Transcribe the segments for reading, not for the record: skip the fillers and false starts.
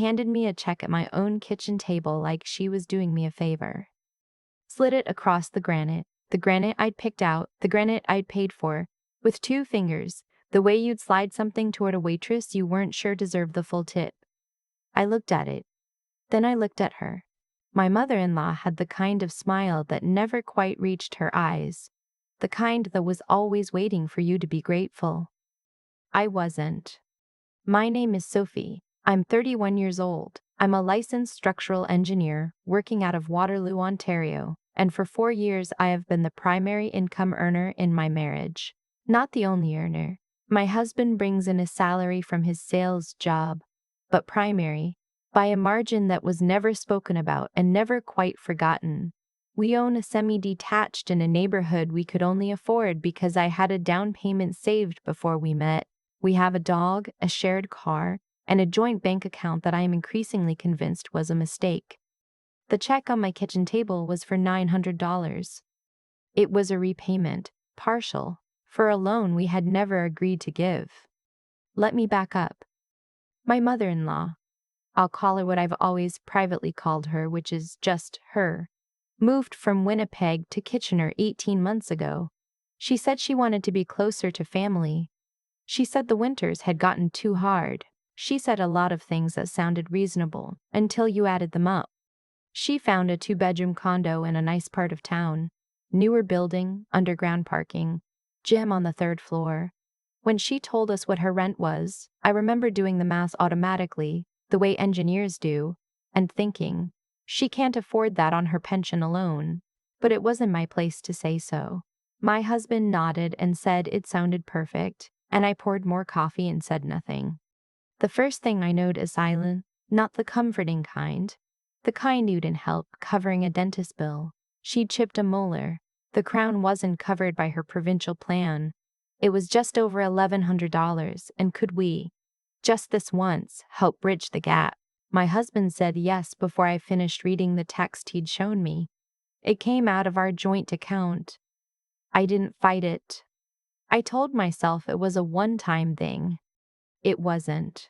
handed me a check at my own kitchen table like she was doing me a favor. Slid it across the granite I'd picked out, the granite I'd paid for, with 2 fingers, the way you'd slide something toward a waitress you weren't sure deserved the full tip. I looked at it. Then I looked at her. My mother-in-law had the kind of smile that never quite reached her eyes, the kind that was always waiting for you to be grateful. I wasn't. My name is Sophie. I'm 31 years old. I'm a licensed structural engineer working out of Waterloo, Ontario, and for 4 years I have been the primary income earner in my marriage. Not the only earner. My husband brings in a salary from his sales job, but primary, by a margin that was never spoken about and never quite forgotten. We own a semi-detached in a neighborhood we could only afford because I had a down payment saved before we met. We have a dog, a shared car, and a joint bank account that I am increasingly convinced was a mistake. The check on my kitchen table was for $900. It was a repayment, partial, for a loan we had never agreed to give. Let me back up. My mother-in-law, I'll call her what I've always privately called her, which is just her, moved from Winnipeg to Kitchener 18 months ago. She said she wanted to be closer to family. She said the winters had gotten too hard. She said a lot of things that sounded reasonable until you added them up. She found a 2-bedroom condo in a nice part of town. Newer building, underground parking, gym on the 3rd floor. When she told us what her rent was, I remember doing the math automatically, the way engineers do, and thinking, she can't afford that on her pension alone. But it wasn't my place to say so. My husband nodded and said it sounded perfect, and I poured more coffee and said nothing. The first thing I noted is silence, not the comforting kind. The kind you'd help covering a dentist bill. She'd chipped a molar. The crown wasn't covered by her provincial plan. It was just over $1,100, and could we, just this once, help bridge the gap? My husband said yes before I finished reading the text he'd shown me. It came out of our joint account. I didn't fight it. I told myself it was a one-time thing. It wasn't.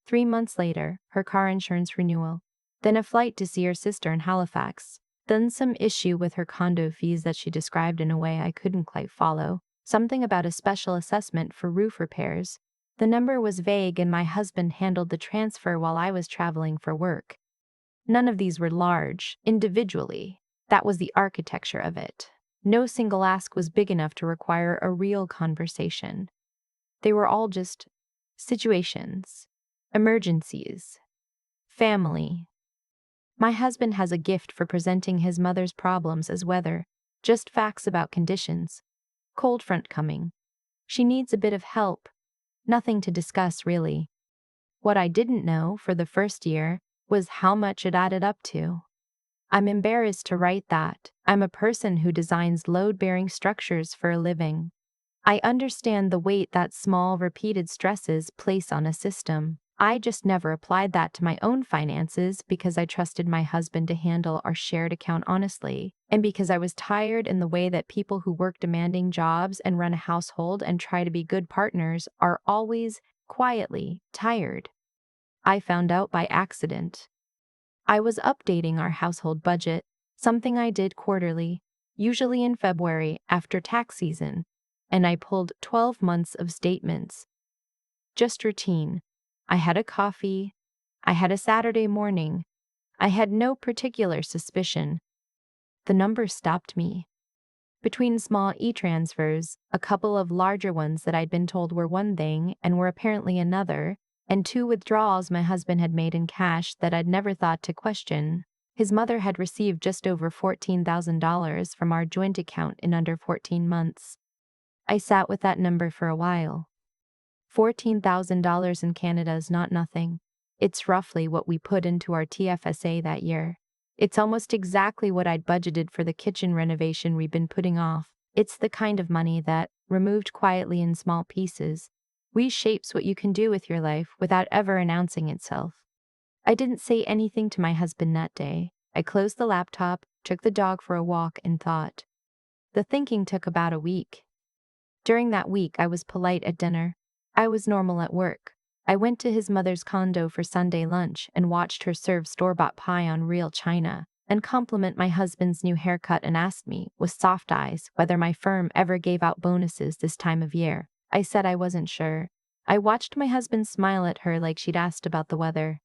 3 months later, her car insurance renewal. Then a flight to see her sister in Halifax. Then some issue with her condo fees that she described in a way I couldn't quite follow. Something about a special assessment for roof repairs. The number was vague and my husband handled the transfer while I was traveling for work. None of these were large, individually. That was the architecture of it. No single ask was big enough to require a real conversation. They were all just situations, emergencies, family. My husband has a gift for presenting his mother's problems as weather, just facts about conditions. Cold front coming. She needs a bit of help. Nothing to discuss, really. What I didn't know for the first year was how much it added up to. I'm embarrassed to write that. I'm a person who designs load-bearing structures for a living. I understand the weight that small, repeated stresses place on a system. I just never applied that to my own finances because I trusted my husband to handle our shared account honestly, and because I was tired in the way that people who work demanding jobs and run a household and try to be good partners are always, quietly, tired. I found out by accident. I was updating our household budget, something I did quarterly, usually in February after tax season, and I pulled 12 months of statements. Just routine. I had a coffee. I had a Saturday morning. I had no particular suspicion. The numbers stopped me. Between small e-transfers, a couple of larger ones that I'd been told were one thing and were apparently another, and 2 withdrawals my husband had made in cash that I'd never thought to question. His mother had received just over $14,000 from our joint account in under 14 months. I sat with that number for a while. $14,000 in Canada is not nothing. It's roughly what we put into our TFSA that year. It's almost exactly what I'd budgeted for the kitchen renovation we've been putting off. It's the kind of money that, removed quietly in small pieces, reshapes what you can do with your life without ever announcing itself. I didn't say anything to my husband that day. I closed the laptop, took the dog for a walk, and thought. The thinking took about a week. During that week, I was polite at dinner. I was normal at work. I went to his mother's condo for Sunday lunch and watched her serve store-bought pie on real china and compliment my husband's new haircut and asked me, with soft eyes, whether my firm ever gave out bonuses this time of year. I said I wasn't sure. I watched my husband smile at her like she'd asked about the weather.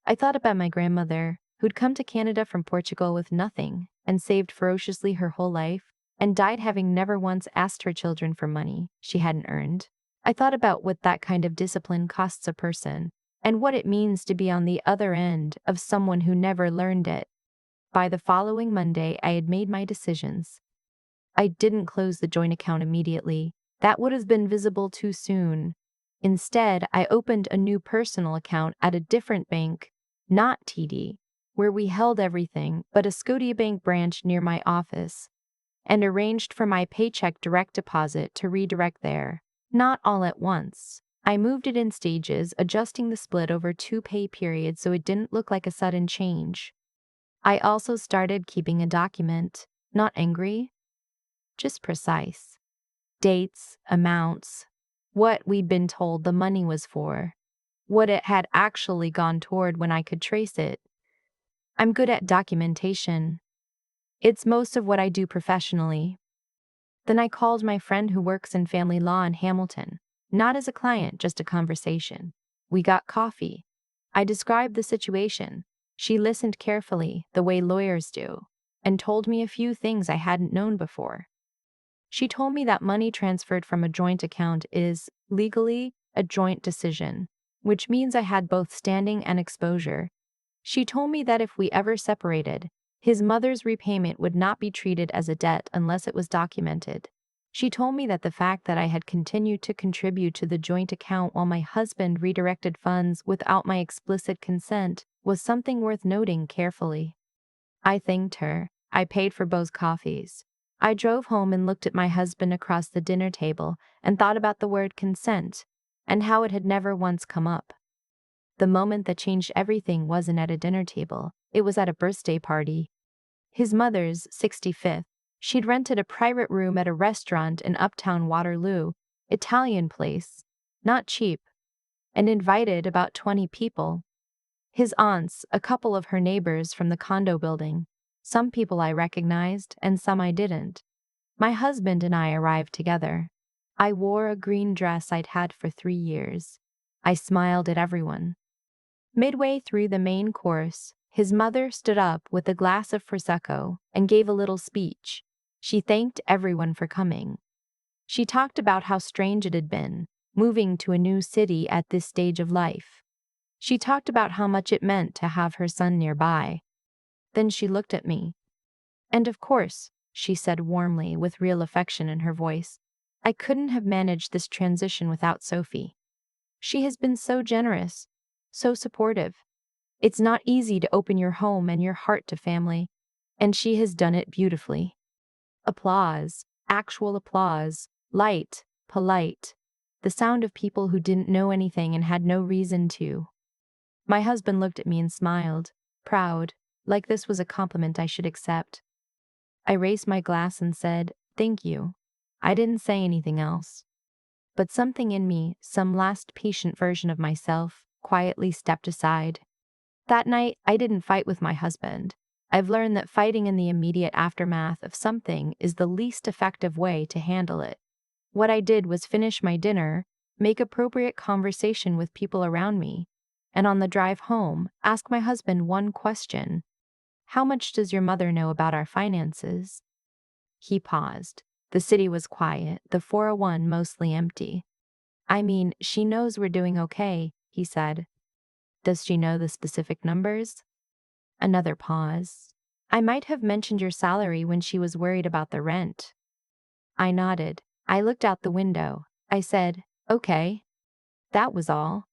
I thought about my grandmother, who'd come to Canada from Portugal with nothing and saved ferociously her whole life, and died having never once asked her children for money she hadn't earned. I thought about what that kind of discipline costs a person, and what it means to be on the other end of someone who never learned it. By the following Monday, I had made my decisions. I didn't close the joint account immediately. That would have been visible too soon. Instead, I opened a new personal account at a different bank, not TD, where we held everything, but a Scotiabank branch near my office, and arranged for my paycheck direct deposit to redirect there. Not all at once. I moved it in stages, adjusting the split over 2 pay periods so it didn't look like a sudden change. I also started keeping a document, not angry, just precise. Dates, amounts, what we'd been told the money was for, what it had actually gone toward when I could trace it. I'm good at documentation. It's most of what I do professionally. Then I called my friend who works in family law in Hamilton, not as a client, just a conversation. We got coffee. I described the situation. She listened carefully, the way lawyers do, and told me a few things I hadn't known before. She told me that money transferred from a joint account is, legally, a joint decision, which means I had both standing and exposure. She told me that if we ever separated, his mother's repayment would not be treated as a debt unless it was documented. She told me that the fact that I had continued to contribute to the joint account while my husband redirected funds without my explicit consent was something worth noting carefully. I thanked her. I paid for both coffees. I drove home and looked at my husband across the dinner table and thought about the word consent and how it had never once come up. The moment that changed everything wasn't at a dinner table, it was at a birthday party. His mother's 65th. She'd rented a private room at a restaurant in uptown Waterloo, Italian place, not cheap, and invited about 20 people. His aunts, a couple of her neighbors from the condo building, some people I recognized and some I didn't. My husband and I arrived together. I wore a green dress I'd had for 3 years. I smiled at everyone. Midway through the main course, his mother stood up with a glass of Prosecco and gave a little speech. She thanked everyone for coming. She talked about how strange it had been, moving to a new city at this stage of life. She talked about how much it meant to have her son nearby. Then she looked at me. And of course, she said warmly with real affection in her voice, I couldn't have managed this transition without Sophie. She has been so generous, so supportive. It's not easy to open your home and your heart to family, and she has done it beautifully. Applause, actual applause, light, polite, the sound of people who didn't know anything and had no reason to. My husband looked at me and smiled, proud, like this was a compliment I should accept. I raised my glass and said, "Thank you." I didn't say anything else. But something in me, some last patient version of myself, quietly stepped aside. That night, I didn't fight with my husband. I've learned that fighting in the immediate aftermath of something is the least effective way to handle it. What I did was finish my dinner, make appropriate conversation with people around me, and on the drive home, ask my husband one question. How much does your mother know about our finances? He paused. The city was quiet, the 401 mostly empty. I mean, she knows we're doing okay, he said. Does she know the specific numbers? Another pause. I might have mentioned your salary when she was worried about the rent. I nodded. I looked out the window. I said, okay. That was all.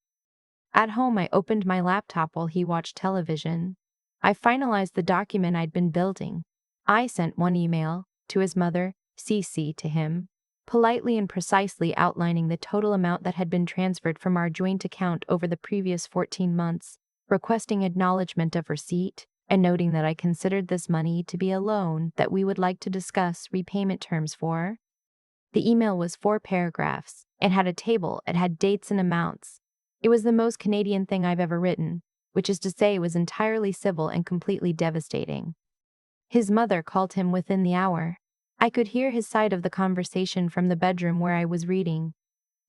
At home, I opened my laptop while he watched television. I finalized the document I'd been building. I sent one email, to his mother, CC to him, politely and precisely outlining the total amount that had been transferred from our joint account over the previous 14 months, requesting acknowledgement of receipt, and noting that I considered this money to be a loan that we would like to discuss repayment terms for. The email was 4 paragraphs. It had a table, it had dates and amounts. It was the most Canadian thing I've ever written, which is to say it was entirely civil and completely devastating. His mother called him within the hour. I could hear his side of the conversation from the bedroom where I was reading.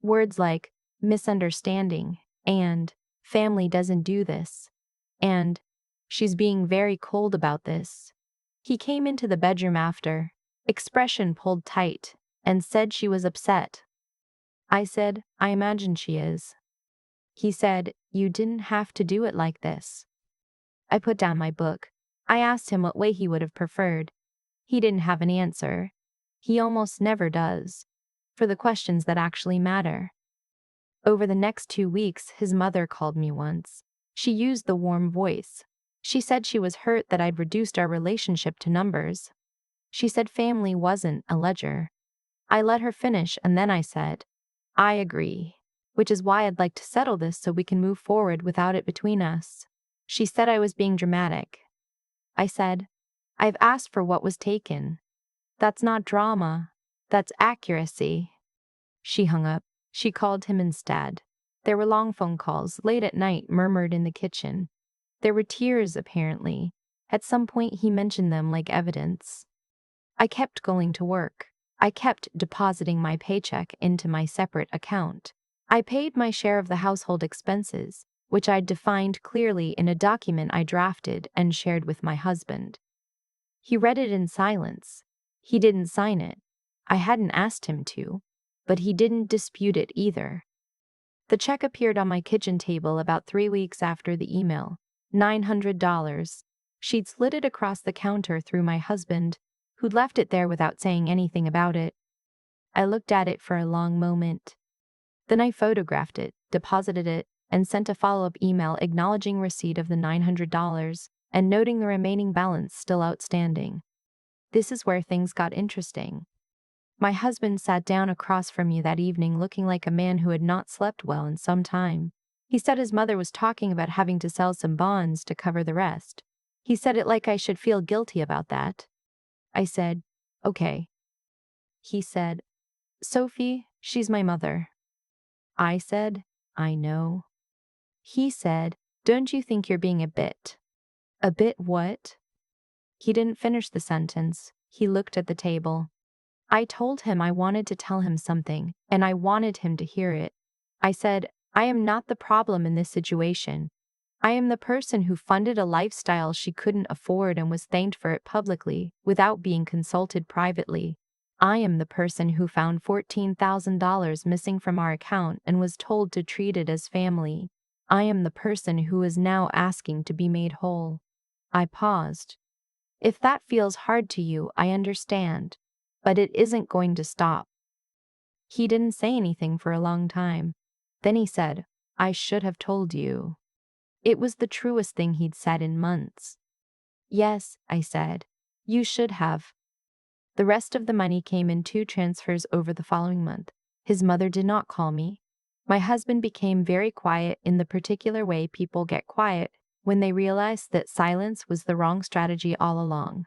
Words like misunderstanding and family doesn't do this and she's being very cold about this. He came into the bedroom after, expression pulled tight, and said she was upset. I said, I imagine she is. He said, you didn't have to do it like this. I put down my book. I asked him what way he would have preferred. He didn't have an answer. He almost never does. For the questions that actually matter. Over the next 2 weeks, his mother called me once. She used the warm voice. She said she was hurt that I'd reduced our relationship to numbers. She said family wasn't a ledger. I let her finish and then I said, I agree, which is why I'd like to settle this so we can move forward without it between us. She said I was being dramatic. I said, I've asked for what was taken. That's not drama. That's accuracy. She hung up. She called him instead. There were long phone calls, late at night, murmured in the kitchen. There were tears, apparently. At some point he mentioned them like evidence. I kept going to work. I kept depositing my paycheck into my separate account. I paid my share of the household expenses, which I'd defined clearly in a document I drafted and shared with my husband. He read it in silence. He didn't sign it. I hadn't asked him to, but he didn't dispute it either. The check appeared on my kitchen table about 3 weeks after the email. $900. She'd slid it across the counter through my husband, who'd left it there without saying anything about it. I looked at it for a long moment. Then I photographed it, deposited it, and sent a follow-up email acknowledging receipt of the $900 and noting the remaining balance still outstanding. This is where things got interesting. My husband sat down across from me that evening looking like a man who had not slept well in some time. He said his mother was talking about having to sell some bonds to cover the rest. He said it like I should feel guilty about that. I said, okay. He said, Sophie, she's my mother. I said, I know. He said, don't you think you're being a bit? A bit what? He didn't finish the sentence. He looked at the table. I told him I wanted to tell him something, and I wanted him to hear it. I said, I am not the problem in this situation. I am the person who funded a lifestyle she couldn't afford and was thanked for it publicly, without being consulted privately. I am the person who found $14,000 missing from our account and was told to treat it as family. I am the person who is now asking to be made whole. I paused. If that feels hard to you, I understand. But it isn't going to stop. He didn't say anything for a long time. Then he said, I should have told you. It was the truest thing he'd said in months. Yes, I said. You should have. The rest of the money came in 2 transfers over the following month. His mother did not call me. My husband became very quiet in the particular way people get quiet when they realize that silence was the wrong strategy all along.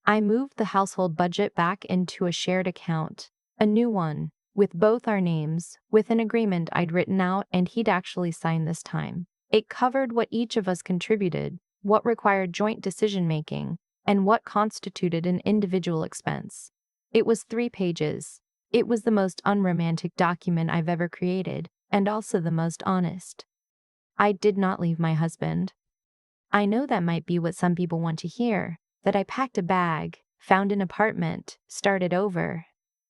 I moved the household budget back into a shared account, a new one, with both our names, with an agreement I'd written out and he'd actually signed this time. It covered what each of us contributed, what required joint decision-making, and what constituted an individual expense. It was 3 pages. It was the most unromantic document I've ever created, and also the most honest. I did not leave my husband. I know that might be what some people want to hear, that I packed a bag, found an apartment, started over.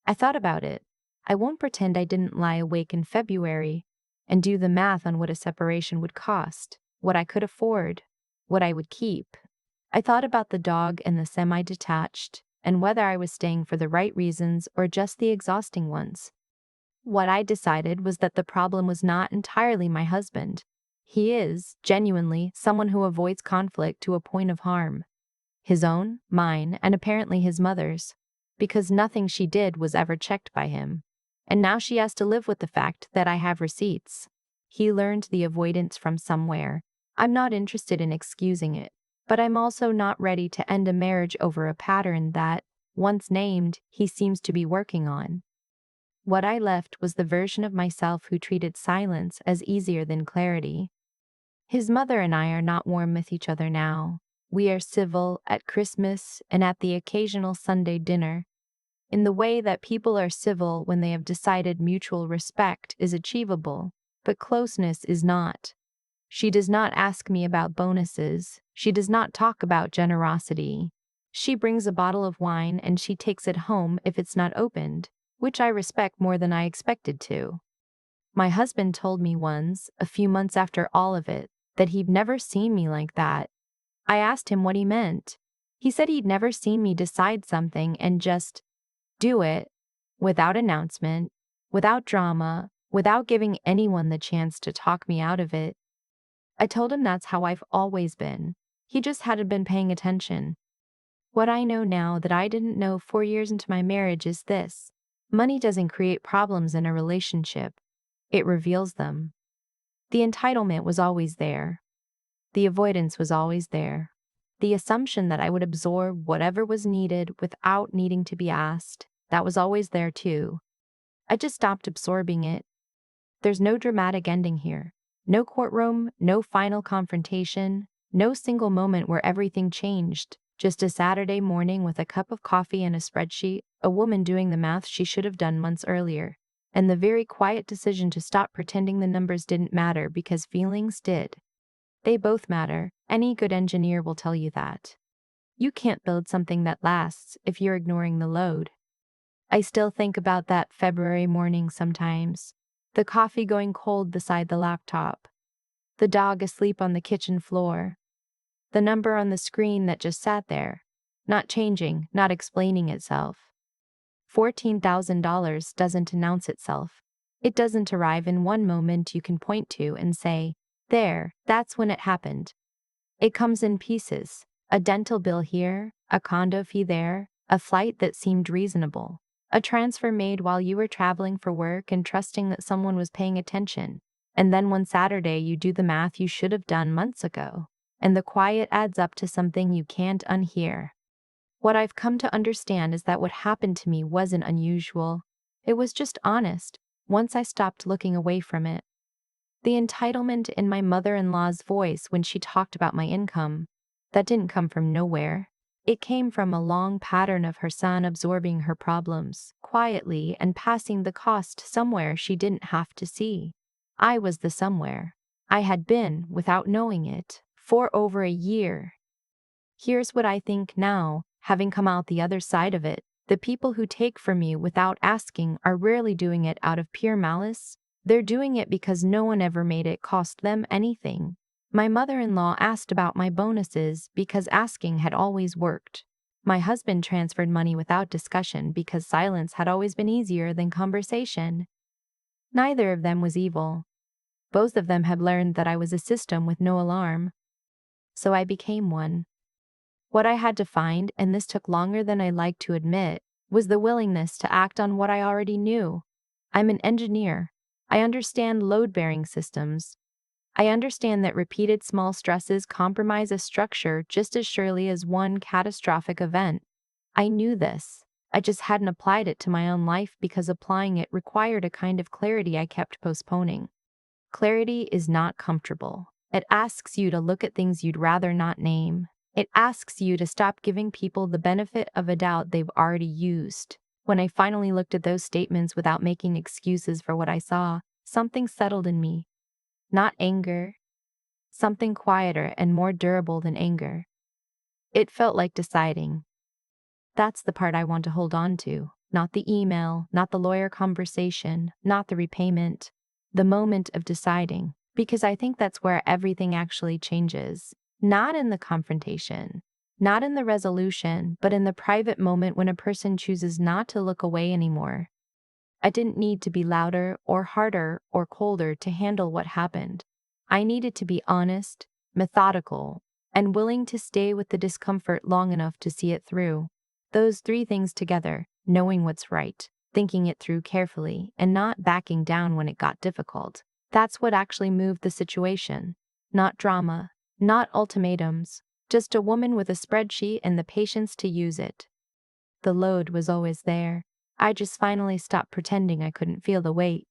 I thought about it. I won't pretend I didn't lie awake in February and do the math on what a separation would cost, what I could afford, what I would keep. I thought about the dog and the semi-detached, and whether I was staying for the right reasons or just the exhausting ones. What I decided was that the problem was not entirely my husband. He is, genuinely, someone who avoids conflict to a point of harm. His own, mine, and apparently his mother's, because nothing she did was ever checked by him. And now she has to live with the fact that I have receipts. He learned the avoidance from somewhere. I'm not interested in excusing it, but I'm also not ready to end a marriage over a pattern that, once named, he seems to be working on. What I left was the version of myself who treated silence as easier than clarity. His mother and I are not warm with each other now. We are civil at Christmas and at the occasional Sunday dinner, in the way that people are civil when they have decided mutual respect is achievable, but closeness is not. She does not ask me about bonuses. She does not talk about generosity. She brings a bottle of wine and she takes it home if it's not opened, which I respect more than I expected to. My husband told me once, a few months after all of it, that he'd never seen me like that. I asked him what he meant. He said he'd never seen me decide something and just do it, without announcement, without drama, without giving anyone the chance to talk me out of it. I told him that's how I've always been. He just hadn't been paying attention. What I know now that I didn't know 4 years into my marriage is this: money doesn't create problems in a relationship, it reveals them. The entitlement was always there. The avoidance was always there. The assumption that I would absorb whatever was needed without needing to be asked, that was always there too. I just stopped absorbing it. There's no dramatic ending here. No courtroom, no final confrontation, no single moment where everything changed. Just a Saturday morning with a cup of coffee and a spreadsheet, a woman doing the math she should have done months earlier, and the very quiet decision to stop pretending the numbers didn't matter because feelings did. They both matter. Any good engineer will tell you that. You can't build something that lasts if you're ignoring the load. I still think about that February morning sometimes. The coffee going cold beside the laptop. The dog asleep on the kitchen floor. The number on the screen that just sat there, not changing, not explaining itself. $14,000 doesn't announce itself. It doesn't arrive in one moment you can point to and say, there, that's when it happened. It comes in pieces. A dental bill here, a condo fee there, a flight that seemed reasonable, a transfer made while you were traveling for work and trusting that someone was paying attention. And then one Saturday you do the math you should have done months ago, and the quiet adds up to something you can't unhear. What I've come to understand is that what happened to me wasn't unusual. It was just honest, once I stopped looking away from it. The entitlement in my mother-in-law's voice when she talked about my income, that didn't come from nowhere. It came from a long pattern of her son absorbing her problems, quietly, and passing the cost somewhere she didn't have to see. I was the somewhere. I had been, without knowing it, for over a year. Here's what I think now, having come out the other side of it. The people who take from you without asking are rarely doing it out of pure malice. They're doing it because no one ever made it cost them anything. My mother-in-law asked about my bonuses because asking had always worked. My husband transferred money without discussion because silence had always been easier than conversation. Neither of them was evil. Both of them had learned that I was a system with no alarm. So I became one. What I had to find, and this took longer than I like to admit, was the willingness to act on what I already knew. I'm an engineer. I understand load-bearing systems. I understand that repeated small stresses compromise a structure just as surely as one catastrophic event. I knew this. I just hadn't applied it to my own life because applying it required a kind of clarity I kept postponing. Clarity is not comfortable. It asks you to look at things you'd rather not name. It asks you to stop giving people the benefit of a doubt they've already used. When I finally looked at those statements without making excuses for what I saw, something settled in me. Not anger. Something quieter and more durable than anger. It felt like deciding. That's the part I want to hold on to. Not the email, not the lawyer conversation, not the repayment. The moment of deciding. Because I think that's where everything actually changes. Not in the confrontation, not in the resolution, but in the private moment when a person chooses not to look away anymore. I didn't need to be louder or harder or colder to handle what happened. I needed to be honest, methodical, and willing to stay with the discomfort long enough to see it through. Those three things together, knowing what's right, thinking it through carefully, and not backing down when it got difficult. That's what actually moved the situation. Not drama. Not ultimatums, just a woman with a spreadsheet and the patience to use it. The load was always there. I just finally stopped pretending I couldn't feel the weight.